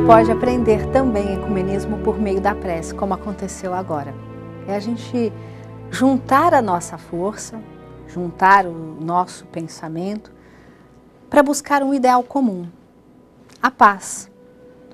pode aprender também ecumenismo por meio da prece, como aconteceu agora. É a gente juntar a nossa força, juntar o nosso pensamento para buscar um ideal comum, a paz,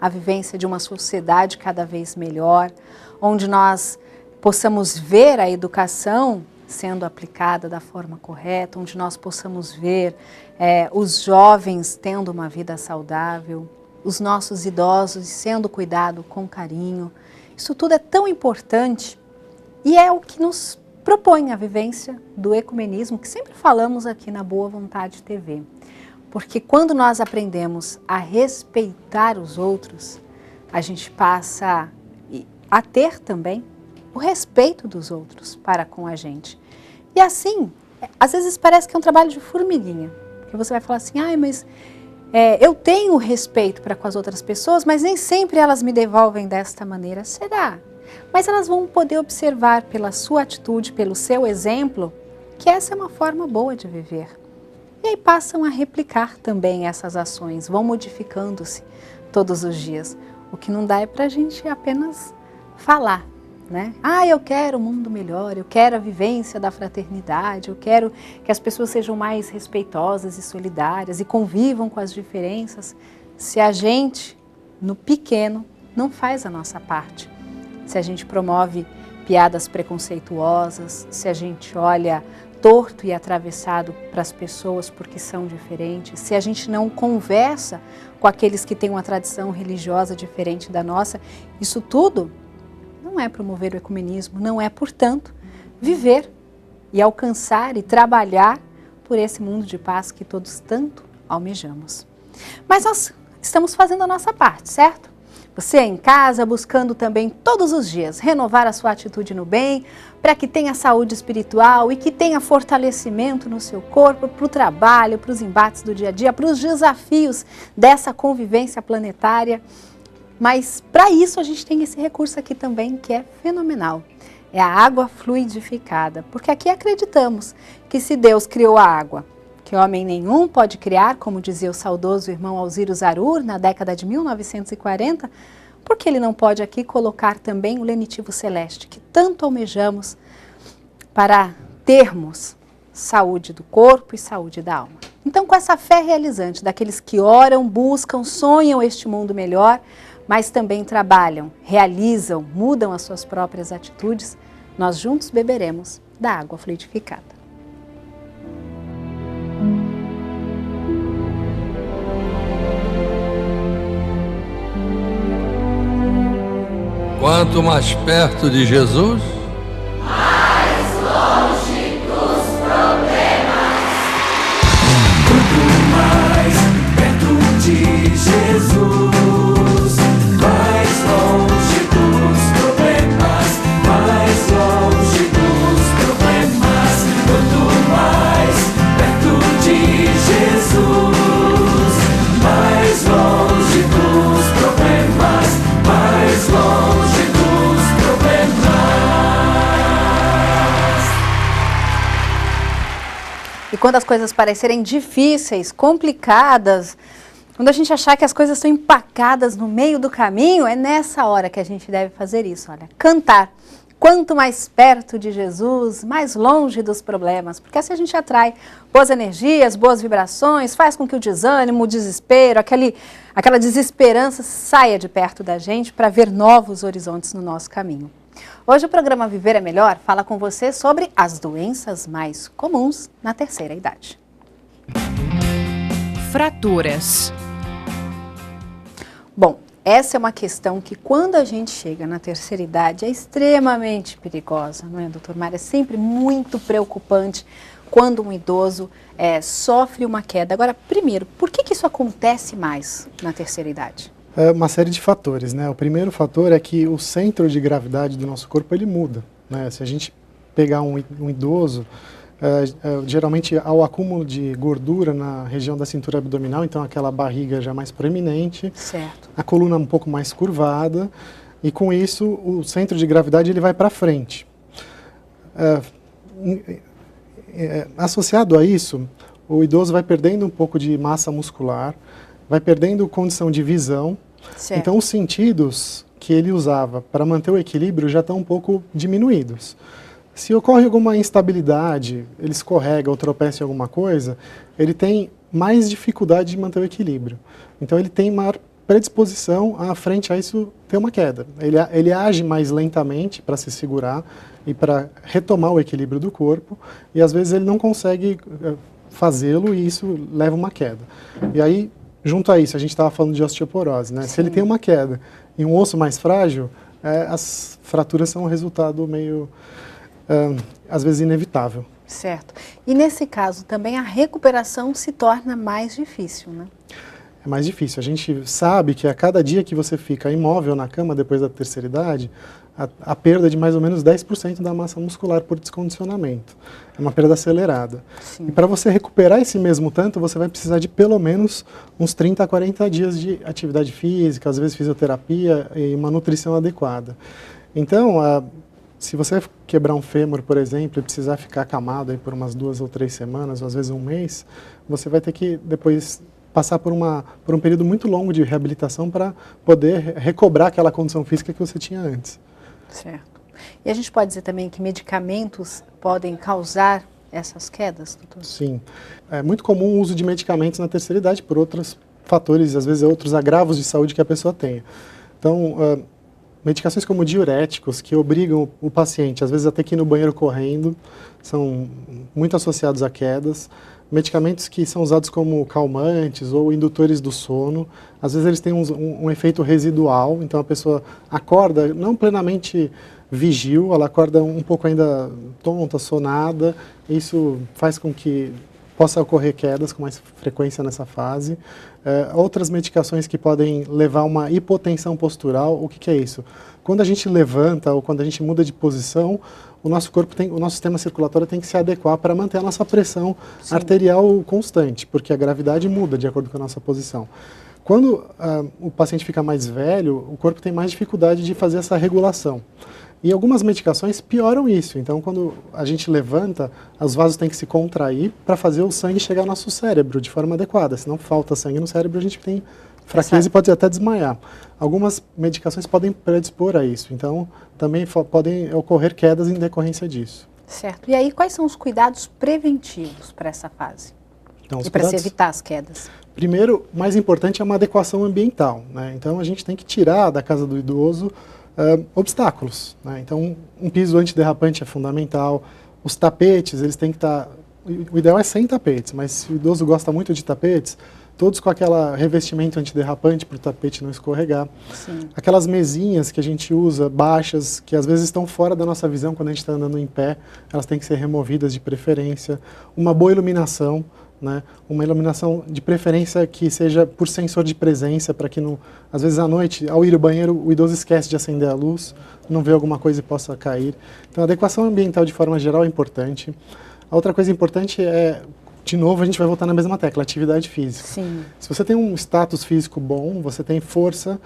a vivência de uma sociedade cada vez melhor, onde nós possamos ver a educação sendo aplicada da forma correta, onde nós possamos ver os jovens tendo uma vida saudável, os nossos idosos sendo cuidados com carinho. Isso tudo é tão importante e é o que nos propõe a vivência do ecumenismo, que sempre falamos aqui na Boa Vontade TV. Porque quando nós aprendemos a respeitar os outros, a gente passa a ter também o respeito dos outros para com a gente. E assim, às vezes parece que é um trabalho de formiguinha, porque você vai falar assim, mas eu tenho respeito para com as outras pessoas, mas nem sempre elas me devolvem desta maneira. Será? Mas elas vão poder observar pela sua atitude, pelo seu exemplo, que essa é uma forma boa de viver. E aí passam a replicar também essas ações, vão modificando-se todos os dias. O que não dá é para a gente apenas falar, né? Eu quero um mundo melhor, eu quero a vivência da fraternidade, eu quero que as pessoas sejam mais respeitosas e solidárias e convivam com as diferenças. Se a gente, no pequeno, não faz a nossa parte, se a gente promove piadas preconceituosas, se a gente olha torto e atravessado para as pessoas porque são diferentes, se a gente não conversa com aqueles que têm uma tradição religiosa diferente da nossa, isso tudo não é promover o ecumenismo, não é, portanto, viver e alcançar e trabalhar por esse mundo de paz que todos tanto almejamos. Mas nós estamos fazendo a nossa parte, certo? Você em casa, buscando também todos os dias renovar a sua atitude no bem, para que tenha saúde espiritual e que tenha fortalecimento no seu corpo, para o trabalho, para os embates do dia a dia, para os desafios dessa convivência planetária. Mas para isso a gente tem esse recurso aqui também que é fenomenal. É a água fluidificada, porque aqui acreditamos que se Deus criou a água, que homem nenhum pode criar, como dizia o saudoso irmão Alziro Zarur, na década de 1940, porque ele não pode aqui colocar também o lenitivo celeste, que tanto almejamos para termos saúde do corpo e saúde da alma. Então, com essa fé realizante daqueles que oram, buscam, sonham este mundo melhor, mas também trabalham, realizam, mudam as suas próprias atitudes, nós juntos beberemos da água fluidificada. Quanto mais perto de Jesus, mais longe dos problemas. Quanto mais perto de Jesus, mais longe dos problemas, mais longe dos problemas. Quanto mais perto de Jesus, mais longe dos problemas, mais longe. E quando as coisas parecerem difíceis, complicadas, quando a gente achar que as coisas estão empacadas no meio do caminho, é nessa hora que a gente deve fazer isso, olha, cantar. Quanto mais perto de Jesus, mais longe dos problemas, porque assim a gente atrai boas energias, boas vibrações, faz com que o desânimo, o desespero, aquela desesperança saia de perto da gente para ver novos horizontes no nosso caminho. Hoje o programa Viver é Melhor fala com você sobre as doenças mais comuns na terceira idade. Fraturas. Bom, essa é uma questão que quando a gente chega na terceira idade é extremamente perigosa, não é, doutor Mário? É sempre muito preocupante quando um idoso sofre uma queda. Agora, primeiro, por que isso acontece mais na terceira idade? É uma série de fatores, né? O primeiro fator é que o centro de gravidade do nosso corpo ele muda, né? Se a gente pegar um idoso, geralmente há o acúmulo de gordura na região da cintura abdominal, então aquela barriga já mais proeminente, certo. A coluna um pouco mais curvada e com isso o centro de gravidade ele vai para frente. Associado a isso, o idoso vai perdendo um pouco de massa muscular, vai perdendo condição de visão Certo. Então, os sentidos que ele usava para manter o equilíbrio já estão um pouco diminuídos. Se ocorre alguma instabilidade, ele escorrega ou tropeça em alguma coisa, ele tem mais dificuldade de manter o equilíbrio. Então, ele tem maior predisposição a frente a isso ter uma queda. Ele age mais lentamente para se segurar e para retomar o equilíbrio do corpo, e às vezes ele não consegue fazê-lo e isso leva uma queda. E aí, junto a isso, a gente estava falando de osteoporose, né? Se ele tem uma queda e um osso mais frágil, as fraturas são um resultado meio, às vezes, inevitável. Certo. E nesse caso também a recuperação se torna mais difícil, né? É mais difícil. A gente sabe que a cada dia que você fica imóvel na cama depois da terceira idade, a perda é de mais ou menos 10% da massa muscular por descondicionamento. É uma perda acelerada. Sim. E para você recuperar esse mesmo tanto, você vai precisar de pelo menos uns 30 a 40 dias de atividade física, às vezes fisioterapia e uma nutrição adequada. Então, se você quebrar um fêmur, por exemplo, e precisar ficar acamado aí por umas 2 ou 3 semanas, ou às vezes um mês, você vai ter que depois passar por um período muito longo de reabilitação para poder recobrar aquela condição física que você tinha antes. Certo. E a gente pode dizer também que medicamentos podem causar essas quedas, doutor? Sim. É muito comum o uso de medicamentos na terceira idade por outros fatores, às vezes outros agravos de saúde que a pessoa tenha. Então, medicações como diuréticos, que obrigam o paciente, às vezes, a ter que ir no banheiro correndo, são muito associados a quedas. Medicamentos que são usados como calmantes ou indutores do sono, às vezes eles têm um efeito residual, então a pessoa acorda não plenamente vigil, ela acorda um pouco ainda tonta, sonada, isso faz com que possa ocorrer quedas com mais frequência nessa fase. Outras medicações que podem levar a uma hipotensão postural, o que é isso? Quando a gente levanta ou quando a gente muda de posição, o nosso corpo o nosso sistema circulatório tem que se adequar para manter a nossa pressão arterial constante, porque a gravidade muda de acordo com a nossa posição. Quando o paciente fica mais velho, o corpo tem mais dificuldade de fazer essa regulação. E algumas medicações pioram isso. Então, quando a gente levanta, os vasos têm que se contrair para fazer o sangue chegar ao nosso cérebro de forma adequada. Se não falta sangue no cérebro, a gente tem fraqueza e pode até desmaiar. Algumas medicações podem predispor a isso. Então, também podem ocorrer quedas em decorrência disso. Certo. E aí, quais são os cuidados preventivos para essa fase? Então, e para se evitar as quedas? Primeiro, o mais importante é uma adequação ambiental, né? Então, a gente tem que tirar da casa do idoso obstáculos, né? Então, um piso antiderrapante é fundamental. Os tapetes, eles têm que estar... O ideal é sem tapetes, mas se o idoso gosta muito de tapetes, todos com aquela revestimento antiderrapante para o tapete não escorregar. Sim. Aquelas mesinhas que a gente usa, baixas, que às vezes estão fora da nossa visão quando a gente está andando em pé, elas têm que ser removidas de preferência. Uma boa iluminação, né? Uma iluminação de preferência que seja por sensor de presença, para que, às vezes à noite, ao ir ao banheiro, o idoso esquece de acender a luz, não vê alguma coisa e possa cair. Então, a adequação ambiental de forma geral é importante. A outra coisa importante é, de novo, a gente vai voltar na mesma tecla, atividade física. Sim. Se você tem um status físico bom, você tem força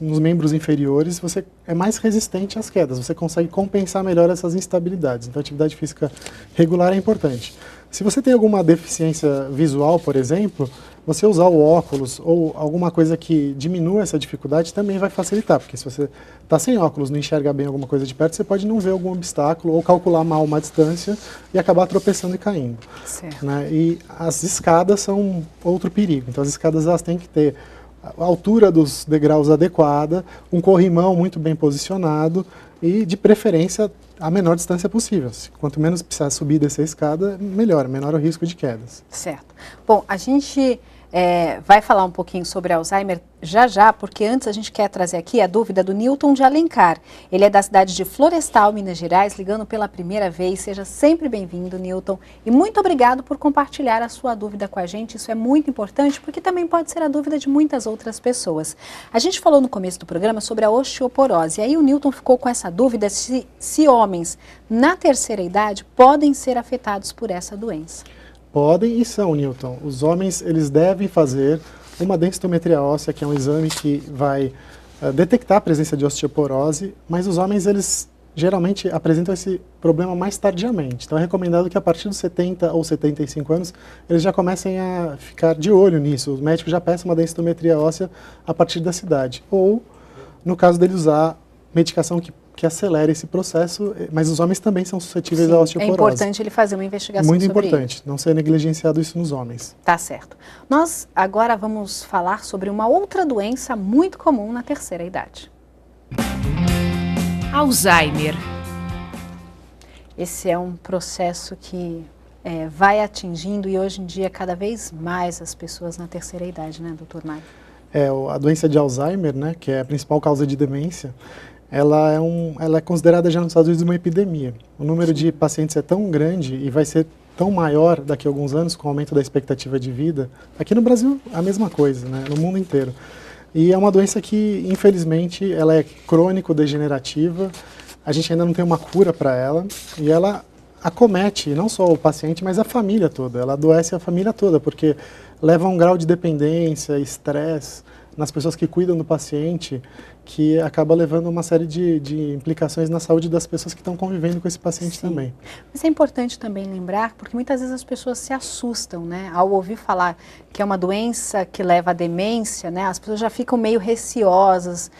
nos membros inferiores, você é mais resistente às quedas, você consegue compensar melhor essas instabilidades. Então, a atividade física regular é importante. Se você tem alguma deficiência visual, por exemplo, você usar o óculos ou alguma coisa que diminua essa dificuldade também vai facilitar, porque se você está sem óculos, não enxerga bem alguma coisa de perto, você pode não ver algum obstáculo ou calcular mal uma distância e acabar tropeçando e caindo. Certo. Né? E as escadas são outro perigo. Então, as escadas elas têm que ter a altura dos degraus adequada, um corrimão muito bem posicionado e, de preferência, a menor distância possível. Quanto menos precisar subir e descer a escada, melhor, menor o risco de quedas. Certo. Bom, a gente vai falar um pouquinho sobre Alzheimer já, porque antes a gente quer trazer aqui a dúvida do Newton de Alencar. Ele é da cidade de Florestal, Minas Gerais, ligando pela primeira vez. Seja sempre bem-vindo, Newton. E muito obrigado por compartilhar a sua dúvida com a gente. Isso é muito importante, porque também pode ser a dúvida de muitas outras pessoas. A gente falou no começo do programa sobre a osteoporose. E aí o Newton ficou com essa dúvida se homens na terceira idade podem ser afetados por essa doença. Podem e são, Newton. Os homens, eles devem fazer uma densitometria óssea, que é um exame que vai detectar a presença de osteoporose, mas os homens, eles geralmente apresentam esse problema mais tardiamente. Então é recomendado que a partir dos 70 ou 75 anos eles já comecem a ficar de olho nisso. Os médicos já peçam uma densitometria óssea a partir dessa idade. Ou, no caso dele usar medicação que acelere esse processo, mas os homens também são suscetíveis à osteoporose. É importante ele fazer uma investigação muito sobre importante, isso. não ser negligenciado isso nos homens. Tá certo. Nós agora vamos falar sobre uma outra doença muito comum na terceira idade. Alzheimer. Esse é um processo que vai atingindo e hoje em dia cada vez mais as pessoas na terceira idade, né, doutor Mário? A doença de Alzheimer, né, que é a principal causa de demência, ela é considerada já nos Estados Unidos uma epidemia. O número de pacientes é tão grande e vai ser tão maior daqui a alguns anos com o aumento da expectativa de vida. Aqui no Brasil, a mesma coisa, né, no mundo inteiro. E é uma doença que, infelizmente, ela é crônico-degenerativa, a gente ainda não tem uma cura para ela, e ela acomete não só o paciente, mas a família toda. Ela adoece a família toda, porque leva a um grau de dependência, estresse nas pessoas que cuidam do paciente, que acaba levando uma série de implicações na saúde das pessoas que estão convivendo com esse paciente Sim. também. Mas é importante também lembrar, porque muitas vezes as pessoas se assustam, né? Ao ouvir falar que é uma doença que leva à demência, né? As pessoas já ficam meio receosas,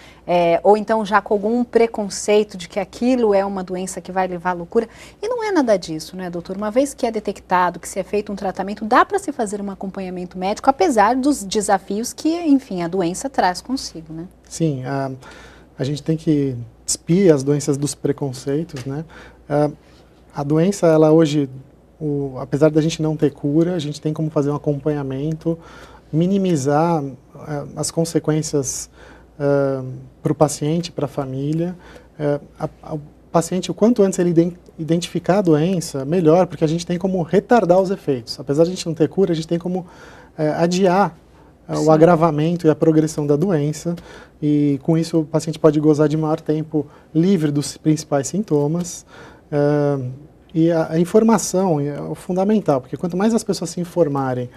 ou então já com algum preconceito de que aquilo é uma doença que vai levar à loucura. E não é nada disso, né, doutor? Uma vez que é detectado, que se é feito um tratamento, dá para se fazer um acompanhamento médico, apesar dos desafios que, enfim, a doença traz consigo, né? Sim, a gente tem que despir as doenças dos preconceitos, né? A doença, ela hoje, apesar da gente não ter cura, a gente tem como fazer um acompanhamento, minimizar as consequências para o paciente, para a família. O paciente, o quanto antes ele identificar a doença, melhor, porque a gente tem como retardar os efeitos. Apesar de a gente não ter cura, a gente tem como adiar o agravamento e a progressão da doença, e com isso o paciente pode gozar de maior tempo livre dos principais sintomas. E a informação é o fundamental, porque quanto mais as pessoas se informarem,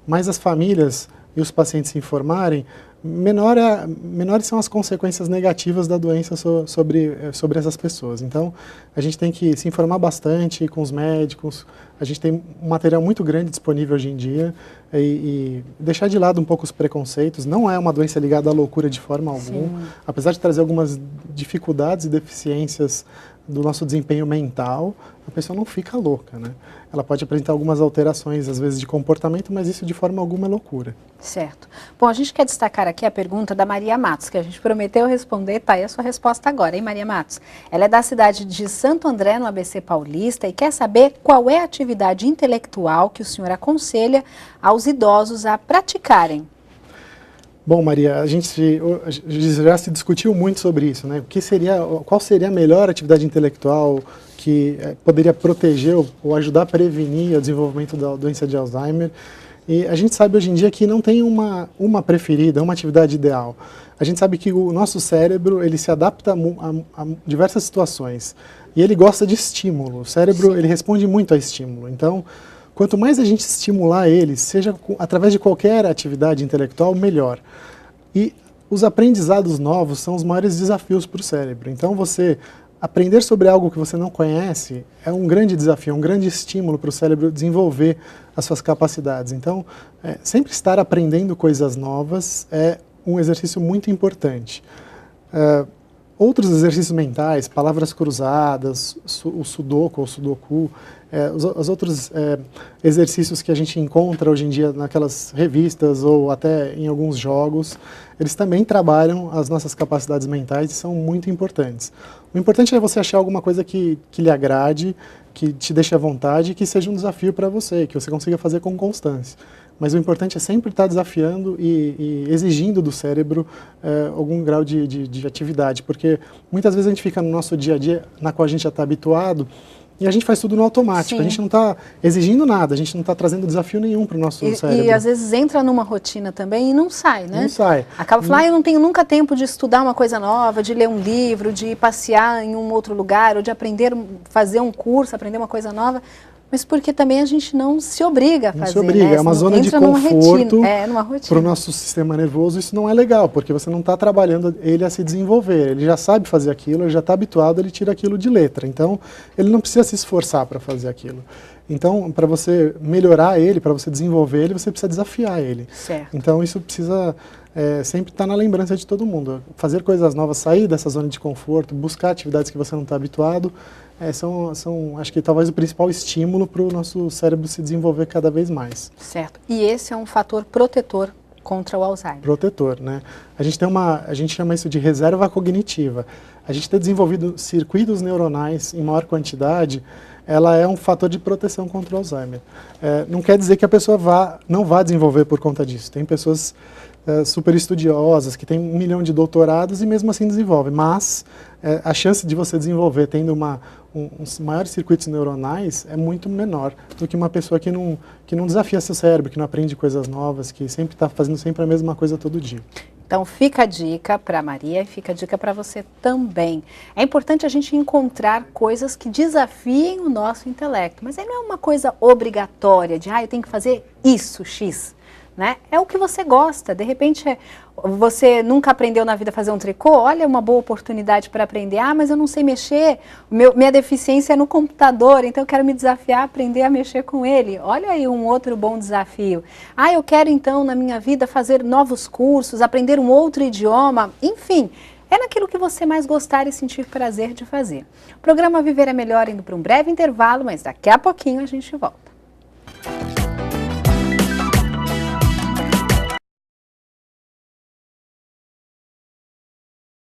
mais as famílias e os pacientes se informarem, menores são as consequências negativas da doença sobre essas pessoas. Então, a gente tem que se informar bastante com os médicos, a gente tem um material muito grande disponível hoje em dia, e deixar de lado um pouco os preconceitos. Não é uma doença ligada à loucura de forma alguma, apesar de trazer algumas dificuldades e deficiências do nosso desempenho mental, a pessoa não fica louca, né? Ela pode apresentar algumas alterações, às vezes, de comportamento, mas isso de forma alguma é loucura. Certo. Bom, a gente quer destacar aqui a pergunta da Maria Matos, que a gente prometeu responder, tá aí a sua resposta agora, hein, Maria Matos? Ela é da cidade de Santo André, no ABC Paulista, e quer saber qual é a atividade intelectual que o senhor aconselha aos idosos a praticarem. Bom, Maria, a gente já se discutiu muito sobre isso, né? Qual seria a melhor atividade intelectual que poderia proteger ou ajudar a prevenir o desenvolvimento da doença de Alzheimer? E a gente sabe hoje em dia que não tem uma preferida, uma atividade ideal. A gente sabe que o nosso cérebro, ele se adapta a diversas situações e ele gosta de estímulo. O cérebro, ele responde muito a estímulo. Então, quanto mais a gente estimular ele, seja através de qualquer atividade intelectual, melhor. E os aprendizados novos são os maiores desafios para o cérebro. Então, você aprender sobre algo que você não conhece é um grande desafio, um grande estímulo para o cérebro desenvolver as suas capacidades. Então, sempre estar aprendendo coisas novas é um exercício muito importante. Outros exercícios mentais, palavras cruzadas, o sudoku ou sudoku, os outros exercícios que a gente encontra hoje em dia naquelas revistas ou até em alguns jogos, eles também trabalham as nossas capacidades mentais e são muito importantes. O importante é você achar alguma coisa que lhe agrade, que te deixe à vontade e que seja um desafio para você, que você consiga fazer com constância. Mas o importante é sempre estar desafiando e exigindo do cérebro algum grau de atividade, porque muitas vezes a gente fica no nosso dia a dia, na qual a gente já está habituado, e a gente faz tudo no automático. Sim. A gente não está exigindo nada, a gente não está trazendo desafio nenhum para o nosso cérebro. E às vezes entra numa rotina também e não sai, né? Não sai. Acaba falando, eu não tenho nunca tempo de estudar uma coisa nova, de ler um livro, de passear em um outro lugar, ou de aprender, fazer um curso, aprender uma coisa nova. Mas porque também a gente não se obriga a fazer, não se obriga, né? é uma zona de numa conforto numa rotina. para o nosso sistema nervoso. Isso não é legal, porque você não está trabalhando ele a se desenvolver. Ele já sabe fazer aquilo, ele já está habituado, ele tira aquilo de letra. Então, ele não precisa se esforçar para fazer aquilo. Então, para você melhorar ele, para você desenvolver ele, você precisa desafiar ele. Certo. Então, isso precisa sempre estar na lembrança de todo mundo. Fazer coisas novas, sair dessa zona de conforto, buscar atividades que você não está habituado, são, acho que talvez o principal estímulo para o nosso cérebro se desenvolver cada vez mais. Certo. E esse é um fator protetor contra o Alzheimer. Protetor, né? A gente chama isso de reserva cognitiva. A gente ter desenvolvido circuitos neuronais em maior quantidade, ela é um fator de proteção contra o Alzheimer. Não quer dizer que a pessoa não vá desenvolver por conta disso. Tem pessoas super estudiosas, que têm 1 milhão de doutorados e mesmo assim desenvolvem. Mas a chance de você desenvolver tendo maiores circuitos neuronais é muito menor do que uma pessoa que não desafia seu cérebro, que não aprende coisas novas, que sempre está fazendo sempre a mesma coisa todo dia. Então fica a dica para a Maria e fica a dica para você também. É importante a gente encontrar coisas que desafiem o nosso intelecto, mas aí não é uma coisa obrigatória de, eu tenho que fazer isso, X. Né? É o que você gosta, de repente você nunca aprendeu na vida a fazer um tricô, olha uma boa oportunidade para aprender, mas eu não sei mexer, minha deficiência é no computador, então eu quero me desafiar a aprender a mexer com ele, olha aí um outro bom desafio. Eu quero então na minha vida fazer novos cursos, aprender um outro idioma, enfim, é naquilo que você mais gostar e sentir prazer de fazer. O programa Viver é Melhor indo para um breve intervalo, mas daqui a pouquinho a gente volta.